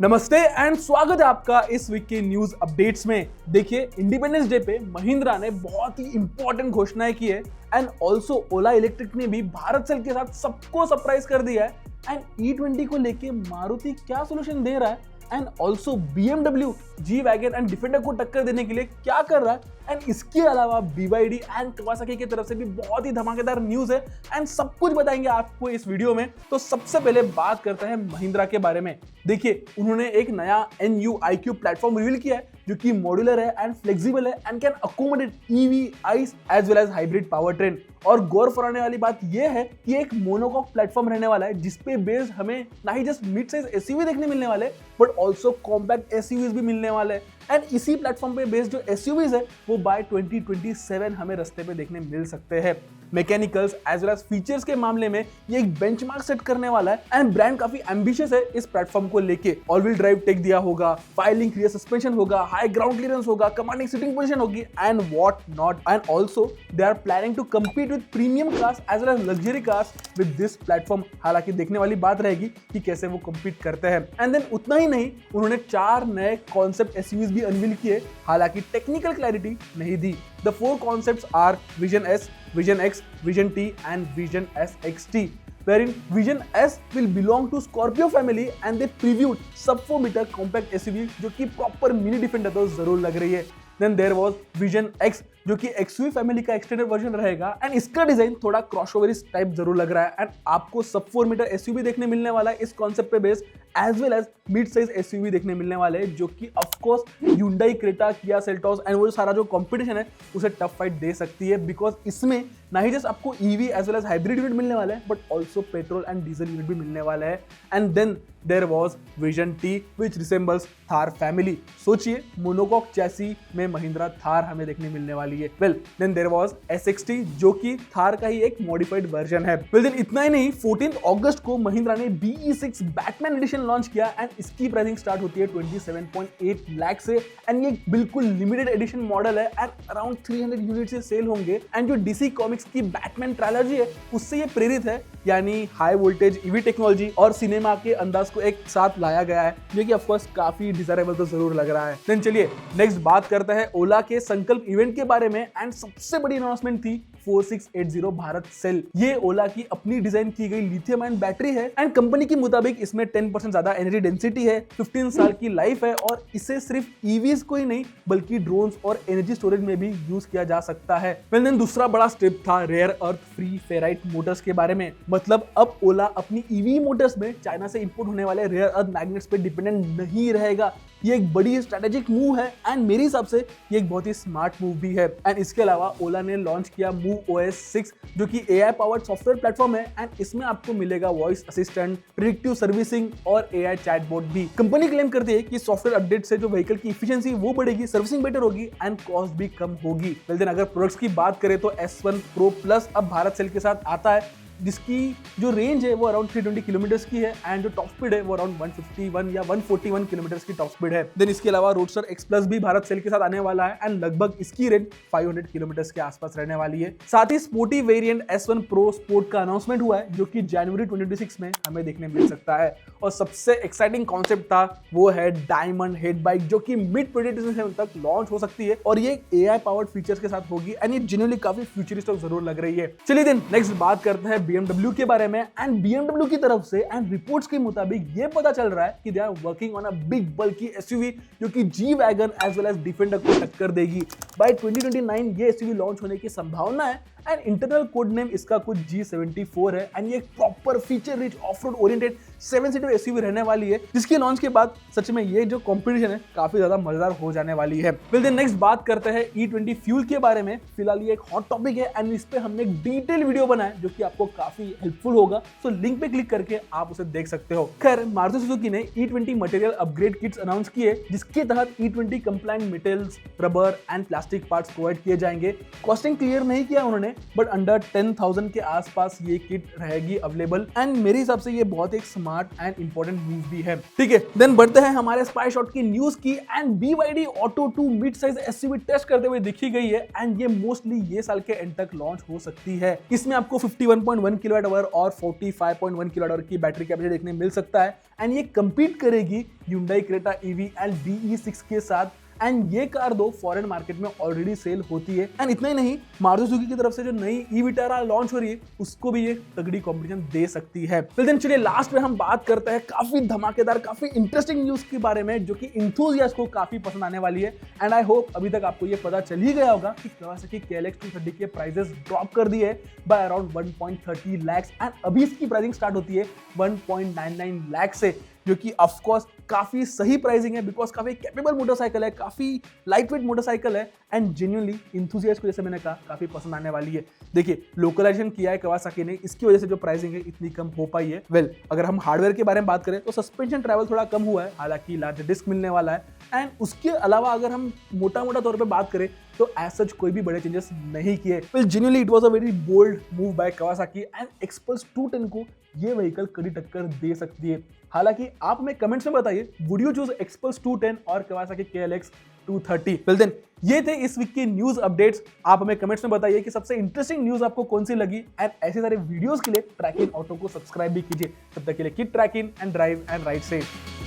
नमस्ते एंड स्वागत है आपका इस वीक के न्यूज अपडेट्स में। देखिए, इंडिपेंडेंस डे पे महिंद्रा ने बहुत ही इंपॉर्टेंट घोषणाएं की है एंड ऑल्सो ओला इलेक्ट्रिक ने भी भारत सेल के साथ सबको सरप्राइज कर दिया है। एंड E20 को लेके मारुति क्या सोल्यूशन दे रहा है and also BMW G wagon and defender को टक्कर देने के लिए क्या कर रहा है एंड इसके अलावा BYD एंड कवासाकी की तरफ से भी बहुत ही धमाकेदार न्यूज है एंड सब कुछ बताएंगे आपको इस वीडियो में। तो सबसे पहले बात करते हैं महिंद्रा के बारे में। देखिए, उन्होंने एक नया NU-iQ प्लेटफॉर्म रिवील किया है जो कि मॉड्यूलर है एंड फ्लेक्सिबल है and can accommodate EV, ICE as well as hybrid power train. और गौर फराने वाली बात यह है कि एक मोनोकॉक प्लेटफॉर्म रहने वाला है जिसपे बेस्ड हमें ना ही जस्ट मिड साइज SUV देखने मिलने वाले बट ऑल्सो कॉम्पैक्ट SUVs भी मिलने वाले हैं। एंड इसी प्लेटफॉर्म पे बेस्ड जो SUVs है वो बाय 2027 हमें रास्ते पे देखने मिल सकते हैं। Mechanicals as well as features के मामले में ये एक बेंचमार्क सेट करने वाला है एंड ब्रांड काफी एम्बिशियस है इस प्लेटफॉर्म को लेके। ऑल व्हील ड्राइव टेक दिया होगा, फाइलिंग रियर सस्पेंशन होगा, हाई ग्राउंड क्लियरेंस होगा, कमांडिंग सिटिंग पोजीशन होगी and what not. And also they are planning to compete with premium cars as well as luxury cars with this platform. हालांकि देखने वाली बात रहेगी कि कैसे वो कम्पीट करते हैं। एंड देन उतना ही नहीं, उन्होंने 4 नए कॉन्सेप्ट SUVs भी अनवील किए, हालांकि टेक्निकल क्लैरिटी नहीं दी। The 4 concepts are Vision S, Vision X, Vision T and Vision S XT, wherein Vision S will belong to Scorpio family and they previewed sub-4 meter compact SUV जो कि proper mini defender तो जरूर लग रही है। Then there was Vision X जो कि XUV family का एक्सटेंडेड वर्जन रहेगा एंड इसका डिजाइन थोड़ा क्रॉसओवरिश टाइप जरूर लग रहा है एंड आपको सब-4 मीटर SUV देखने मिलने वाला है इस कॉन्सेप्ट पे based as well as mid size SUV देखने मिलने वाले हैं जो कि of course Hyundai Creta, Kia Seltos and वो जो सारा जो कंपटीशन है उसे टफ फाइट दे सकती है बिकॉज इसमें ना ही जस्ट आपको EV as well as hybrid unit मिलने वाला है but also petrol and diesel unit भी मिलने वाला है। And then there was Vision T which resembles Thar family। सोचिए, मोनोकॉक चैसी में महिंद्रा थार हमें देखने मिलने वाली है। Well then there was SXT जो कि थार का ही एक मॉडिफाइड वर्जन है। वेल देन इतना ही नहीं, 14 अगस्त को महिंद्रा ने BE6 बैटमैन एडिशन लॉन्च किया एंड इसकी प्राइसिंग स्टार्ट होती है 27.8 लाख से एंड ये बिल्कुल लिमिटेड एडिशन मॉडल है एंड अराउंड 300 यूनिट से सेल होंगे। एंड जो DC कॉमिक्स की बैटमैन ट्रायलॉजी है उससे ये प्रेरित है, यानी हाई वोल्टेज EV टेक्नोलॉजी और सिनेमा के अंदाज को एक साथ लाया गया है जो कि ऑफ कोर्स काफी डिजायरेबल तो जरूर लग रहा है। देन चलिए नेक्स्ट बात करते हैं ओला के संकल्प इवेंट के बारे में एंड सबसे बड़ी अनाउंसमेंट थी 4680 भारत सेल। ये ओला की अपनी डिजाइन की गई लिथियम आयन बैटरी है एंड कंपनी के मुताबिक इसमें 10% ज्यादा एनर्जी डेंसिटी है, 15 साल की लाइफ है और इसे सिर्फ EVs को ही नहीं बल्कि ड्रोन्स और एनर्जी स्टोरेज में भी यूज किया जा सकता है। वेल देन दूसरा बड़ा स्टेप था rare earth free ferrite motors के बारे में। मतलब अब ओला अपनी EV मोटर्स में चाइना से इंपोर्ट होने वाले रेयर अर्थ मैग्नेट्स पे डिपेंडेंट नहीं रहेगा। ये एक बड़ी स्ट्रेटेजिक मूव है एंड मेरे हिसाब से ये एक बहुत ही स्मार्ट मूव भी है। एंड इसके अलावा ओला ने लॉन्च किया MoveOS 6 जो कि AI पावर्ड सॉफ्टवेयर प्लेटफॉर्म है एंड इसमें आपको मिलेगा वॉइस असिस्टेंट, प्रेडिक्टिव सर्विसिंग और AI चैटबॉट भी। कंपनी क्लेम करती है कि सॉफ्टवेयर अपडेट से जो व्हीकल की इफिशिएंसी वो बढ़ेगी, सर्विसिंग बेटर होगी एंड कॉस्ट भी कम होगी। वेल देन अगर प्रोडक्ट्स की बात करें तो S1 Pro Plus अब भारत सेल के साथ आता है जिसकी जो रेंज है वो अराउंड 320 किलोमीटर्स की है एंड जो टॉप स्पीड है वो अराउंड 151 या 141 किलोमीटर्स की टॉप स्पीड है। देन इसके अलावा रोडस्टर X Plus भी भारत सेल के साथ आने वाला है एंड लगभग इसकी रेंज 500 किलोमीटर्स के आसपास रहने वाली है। साथ ही sporty variant S1 Pro Sport का अनाउंसमेंट हुआ है जो कि जनवरी 2026 में हमें देखने मिल सकता है। और सबसे एक्साइटिंग कॉन्सेप्ट था वो है डायमंड हेड बाइक जो कि मिड 2027 तक लॉन्च हो सकती है और ये AI पावर्ड फीचर्स के साथ होगी एंड ये जेन्युइनली काफी फ्यूचरिस्टिक जरूर लग रही है। चलिए देन नेक्स्ट बात करते हैं BMW के बारे में एंड BMW की तरफ से एंड रिपोर्ट्स के मुताबिक ये पता चल रहा है कि they are working on a big bulky SUV जो कि G wagon as well as Defender को टक्कर देगी। बाय 2029 ये SUV लॉन्च होने की संभावना है एंड इंटरनल कोड नेम इसका कुछ G74 है एंड ये एक proper feature rich of road oriented 7 seater SUV रहने वाली है जिसके लॉन्च के बाद सच में ये जो कंपटीशन है काफी ज्यादा मजेदार हो जाने वाली है। फिर देन नेक्स्ट बात करते हैं E20 फ्यूल के बारे में। फिलहाल ये एक हॉट टॉपिक है एंड इस पे हमने एक डिटेल वीडियो बनाया जो कि आपको काफी हेल्पफुल होगा, सो लिंक पे क्लिक करके आप उसे देख सकते हो। खैर, मारुति सुजुकी ने E20 material upgrade kits announce किए जिसके तहत E20 compliant metals, rubber and plastic parts provide किए जाएंगे। कॉस्टिंग क्लियर नहीं किया उन्होंने में, बट अंडर 10,000 के आसपास ये किट रहेगी अवेलेबल। एंड मेरे हिसाब से ये बहुत एक स्मार्ट एंड इंपॉर्टेंट मूव भी है। ठीक है, देन बढ़ते हैं हमारे स्पाई शॉट की न्यूज की। And BYD auto 2 mid size SUV test करते हुए दिखी गई है एंड ये मोस्टली ये साल के एंड तक लॉन्च हो सकती है। इसमें आपको 51.1 किलोवाट आवर और 45.1 किलोवाट आवर की बैटरी कैपेसिटी देखने मिल सकता है एंड ये कंपीट करेगी Hyundai Creta EV and BE6 के साथ। एंड ये कार दो फॉरेन मार्केट में ऑलरेडी सेल होती है। एंड इतना ही नहीं, मारुति सुजुकी की तरफ से जो नई ई-विटारा लॉन्च हो रही है उसको भी ये तगड़ी कंपटीशन दे सकती है। फिर दिन चलिए लास्ट में हम बात करते हैं काफी धमाकेदार, काफी इंटरेस्टिंग न्यूज के बारे में जो कि इंथुजियास्ट को काफी पसंद आने वाली है। एंड आई होप अभी तक आपको ये पता चल ही गया होगा कि Kawasaki KLX 230 के प्राइसेस ड्रॉप कर दिए बाय अराउंड 1.30 लाख एंड अभी इसकी प्राइसिंग स्टार्ट होती है 1.99 लाख से, जो कि ऑफ कोर्स काफी सही प्राइसिंग है बिकॉज काफी कैपेबल मोटरसाइकिल है, काफी लाइट वेट मोटरसाइकिल है एंड जेन्युइनली इंथुसियास्ट को जैसे मैंने कहा काफी पसंद आने वाली है। देखिए लोकलाइजेशन किया है Kawasaki ने, इसकी वजह से जो प्राइसिंग है इतनी कम हो पाई है। वेल अगर हम हार्डवेयर के बारे में बात करें तो सस्पेंशन ट्रैवल थोड़ा कम हुआ है, हालांकि लार्ज डिस्क मिलने वाला है। एंड उसके अलावा अगर हम मोटा तौर पर बात करें तो एज सच कोई भी बड़े चेंजेस नहीं किए। Well genuinely it was a very bold move by Kawasaki and Xpulse 210 को ये व्हीकल कड़ी टक्कर दे सकती है। हालांकि आप हमें कमेंट्स में बताइए, वुड यू चूज एक्सपल्स 210 और Kawasaki KLX 230? वेल देन ये थे इस वीक के न्यूज अपडेट्स। आप हमें कमेंट्स में बताइए कि सबसे इंटरेस्टिंग न्यूज आपको कौन सी लगी एंड ऐसे सारे वीडियोस के लिए ट्रैक इन ऑटो को सब्सक्राइब भी कीजिए। तब तक के लिए keep trekking and drive and ride safe.